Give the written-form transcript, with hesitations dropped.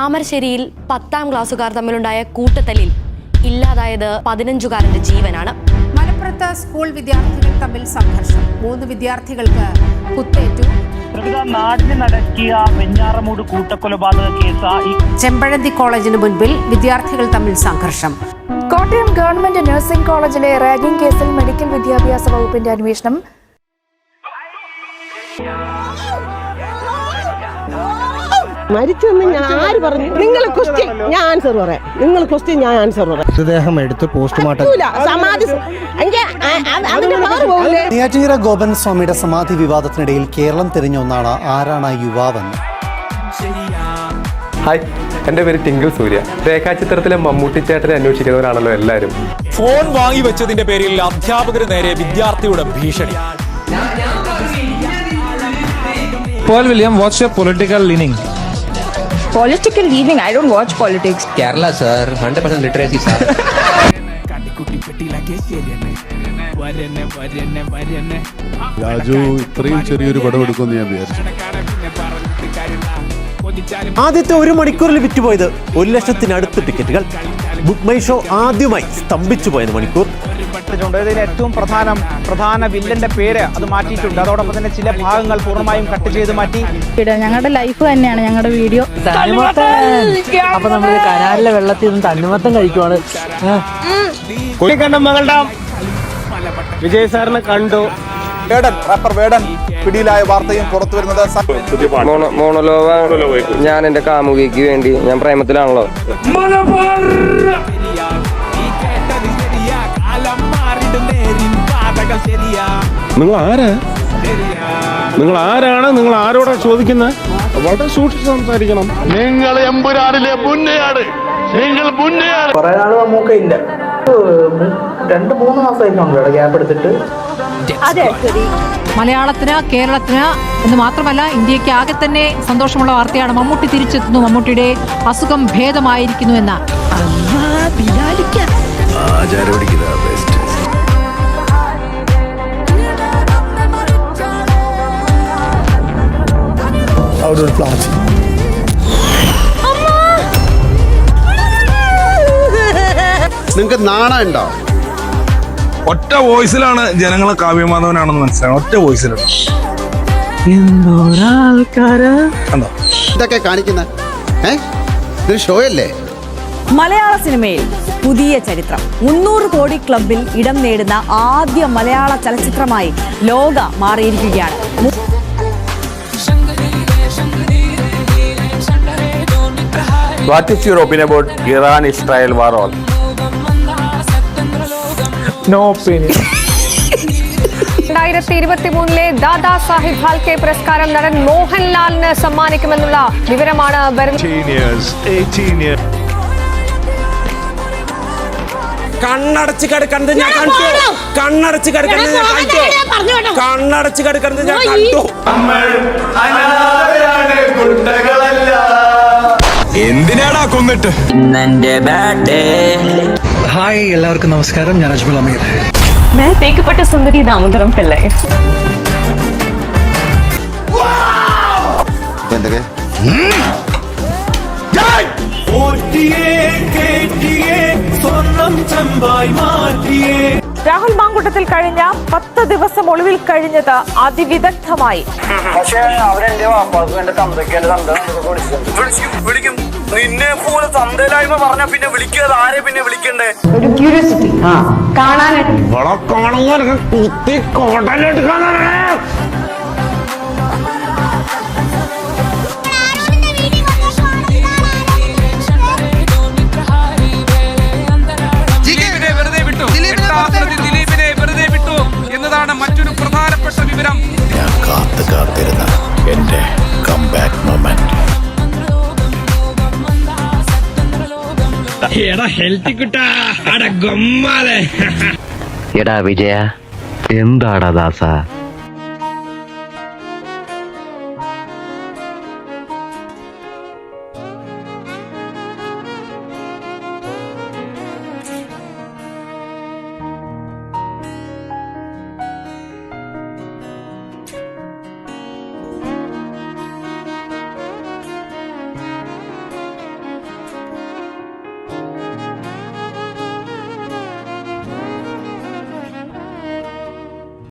താമരശ്ശേരിയിൽ 10ാം ക്ലാസ്സുകാർ തമ്മിലുണ്ടായ കൂട്ടത്തല്ലിൽ ഇല്ലാതായത് 15-കാരന്റെ ജീവനാണ്. മലപ്പുറത്ത് സ്കൂൾ വിദ്യാർത്ഥികൾ തമ്മിൽ സംഘർഷം. 3 വിദ്യാർത്ഥികൾക്ക് കുത്തേറ്റു. നാടിന് നടക്കിയ വെഞ്ഞാറമൂട് കൂട്ടക്കൊലപാതക കേസ്. ചെമ്പഴന്തി കോളേജിന് മുൻപിൽ വിദ്യാർത്ഥികൾ തമ്മിൽ സംഘർഷം. കോട്ടയം ഗവൺമെന്റ് നഴ്സിംഗ് കോളേജിലെ റാഗിംഗ് കേസിൽ മെഡിക്കൽ വിദ്യാഭ്യാസ വകുപ്പിന്റെ അന്വേഷണം. മരിച്ചെന്ന് ഞാൻ ആര് പറഞ്ഞു? നിങ്ങൾ ക്വസ്റ്റ്യൻ ഞാൻ ആൻസർ പറയാം. നിങ്ങൾ ക്വസ്റ്റ്യൻ ഞാൻ ആൻസർ പറയാം. മൃതദേഹം എടുത്ത് പോസ്റ്റ്മോർട്ടം. നെയ്യാറ്റിൻകര ഗോപൻ സ്വാമിയുടെ സമാധി വിവാദത്തിനിടയിൽ കേരളം തിരിഞ്ഞ ഒന്നാണ് ആരാണ് ആ യുവാവെന്ന്. ഹായ്, എൻ്റെ പേര് ടിങ്കിൾ സൂര്യ. രേഖാചിത്രത്തിലെ മമ്മൂട്ടി ചേട്ടനെ അന്വേഷിക്കുന്നവരാണല്ലോ എല്ലാവരും. ഫോൺ വാങ്ങി വെച്ചതിന്റെ പേരിൽ അധ്യാപകര് നേരെ വിദ്യാർത്ഥിയുടെ ഭീഷണി. Paul William, what's your political leaning? Political leaning? I don't watch politics. Kerala sir, 100% literacy sir. Raju ഇത്രയും ചെറിയൊരു പടം എടുക്കുമെന്ന് ഞാൻ വിചാരിച്ചു. ആദ്യത്തെ 1 മണിക്കൂറിൽ വിറ്റുപോയത് 1,00,000 ടിക്കറ്റുകൾ. ബുക്ക് മൈ ഷോ ആദ്യമായി സ്തംഭിച്ചു പോയത് മണിക്കൂർ. ഇതിന് ഏറ്റവും പ്രധാന വില്ലന്റെ പേര് അത് മാറ്റിയിട്ടുണ്ട്. അതോടൊപ്പം തന്നെ ചില ഭാഗങ്ങൾ പൂർണ്ണമായും കട്ട് ചെയ്ത് മാറ്റി. ഞങ്ങളുടെ ലൈഫ് തന്നെയാണ് ഞങ്ങളുടെ വീഡിയോ. അപ്പൊ നമ്മൾ കനാലിലെ വെള്ളത്തിൽ നിന്ന് തണ്ണിമത്തം കഴിക്കുവാണ്. മകളുടെ വിജയ് സാറിനെ കണ്ടു. റാപ്പർ വേടൻ പിടിയിലായ വാർത്തയും പുറത്തു വരുന്നത്. മോണലോവ ഞാൻ എൻ്റെ കാമുകിക്ക് വേണ്ടി, ഞാൻ പ്രേമത്തിലാണല്ലോ. നിങ്ങൾ ആരാണ്? നിങ്ങൾ ആരോടാ ചോദിക്കുന്നത്? വളരെ സൂക്ഷിച്ച് സംസാരിക്കണം. നിങ്ങൾ എമ്പുരാനിലെ മുന്നയാണ്. നിങ്ങൾ മുന്നയാണ്. കുറെ നാൾ മമ്മൂക്കയില്ല. 2-3 മാസമായിട്ടുണ്ടോ ഗ്യാപ്പ് എടുത്തിട്ട്? മലയാളത്തിന്, കേരളത്തിന് എന്ന് മാത്രമല്ല ഇന്ത്യക്ക് ആകെ തന്നെ സന്തോഷമുള്ള വാർത്തയാണ്. മമ്മൂട്ടി തിരിച്ചെത്തുന്നു. മമ്മൂട്ടിയുടെ അസുഖം ഭേദമായിരിക്കുന്നു എന്ന നിങ്ങൾക്ക് നാണം ഉണ്ടോ? ഒറ്റ വോയിസിലാണ് ജനങ്ങളെ കാവ്യമാധവനാണെന്ന് മനസ്സിലാവും. ഒറ്റ വോയിസിലാണ്. ഇതൊക്കെ കാണിക്കുന്ന ഇതൊരു ഷോ അല്ലേ? മലയാള സിനിമയിൽ പുതിയ ചരിത്രം. 300 കോടി ക്ലബിൽ ഇടം നേടുന്ന ആദ്യ മലയാള ചലച്ചിത്രമായി ലോക മാറിയിരിക്കുകയാണ്. What is your opinion about Iran-Israel war? No opinion. 2023 Dada Sahib Phalke പുരസ്കാരം നടൻ മോഹൻലാലിന് സമ്മാനിക്കുമെന്നുള്ള വിവരമാണ് കണ്ണടച്ച് കിടക്കുന്നത് ഞാൻ കണ്ടു. കണ്ണടച്ച് കിടക്കുന്നത് ഞാൻ കണ്ടു. കണ്ണടച്ച് കിടക്കുന്നത് ഞാൻ കണ്ടു. എന്തിനാടാ കൊന്നിട്ട്? ഹായ്, എല്ലാവർക്കും നമസ്കാരം. ഞാൻ അജ്മൽ അമീർ. തേക്കപ്പെട്ട സുന്ദരി ദാമോദരം പിള്ളை. രാഹുൽ മാങ്കൂട്ടത്തിൽ കഴിഞ്ഞ 10 ദിവസം ഒളിവിൽ കഴിഞ്ഞത് അതിവിദഗ്ധമായി. പക്ഷേ അവരെന്റെ വാപ്പാക്കും എന്റെ തന്തയ്ക്ക് എന്റെ തന്ത വിളിക്കും. നിന്നെ പോലെ തന്തയിലായ്മ പറഞ്ഞ പിന്നെ വിളിക്കാതെ ആരെ പിന്നെ വിളിക്കണ്ടേ? ഒരു ക്യൂരിയോസിറ്റി കാണാനായിട്ട്. ദിലീപിനെ വെറുതെ വിട്ടു എന്നതാണ് മറ്റൊരു പ്രധാനപ്പെട്ട വിവരം. ഞാൻ കാത്തിരുന്ന എന്റെ കംബാക്ക് മൊമെന്റ്. എടാ വിജയ, എന്താടാ ദാസ